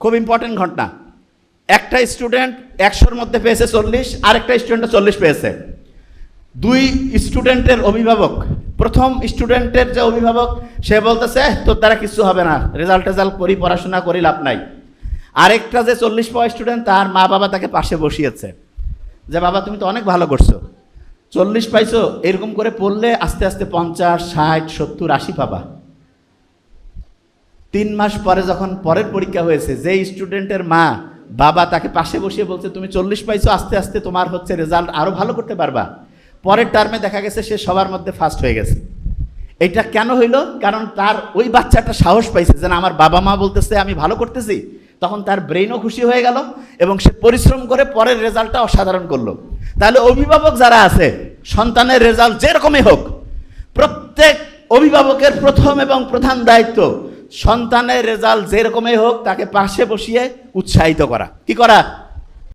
খুব ইম্পর্টেন্ট ঘটনা। একটা স্টুডেন্ট 100-র মধ্যে পেয়েছে 40, আরেকটা স্টুডেন্ট 40 পেয়েছে। দুই স্টুডেন্টের অভিভাবক, প্রথম স্টুডেন্টের যে অভিভাবক সে বলতেছে তোর দ্বারা কিছু হবে না, রেজাল্ট করি, পড়াশোনা করি, লাভ নাই। আরেকটা যে 40 পাওয়া স্টুডেন্ট, তার মা বাবা তাকে পাশে বসিয়েছে যে বাবা তুমি তো অনেক ভালো করছো, 40 পাইছো, এরকম করে পড়লে আস্তে আস্তে 50, 60, 70, 80 পাবা। 3 মাস পরে যখন পরের পরীক্ষা হয়েছে, যে স্টুডেন্টের মা বাবা তাকে পাশে বসিয়ে বলছে তুমি 40 পাইছো, আস্তে আস্তে তোমার হচ্ছে রেজাল্ট আরো ভালো করতে পারবা, পরের টার্মে দেখা গেছে সে সবার মধ্যে ফার্স্ট হয়ে গেছে। এটা কেন হইল? কারণ তার ওই বাচ্চাটা সাহস পাইছে যে না, আমার বাবা মা বলতেছে আমি ভালো করতেছি, তখন তার ব্রেইনও খুশি হয়ে গেল এবং সে পরিশ্রম করে পরের রেজাল্টটা অসাধারণ করলো। তাহলে অভিভাবক যারা আছে, সন্তানের রেজাল্ট যেরকমই হোক, প্রত্যেক অভিভাবকের প্রথম এবং প্রধান দায়িত্ব সন্তানের রেজাল্ট যেরকমই হোক তাকে পাশে বসিয়ে উৎসাহিত করা। কি করা?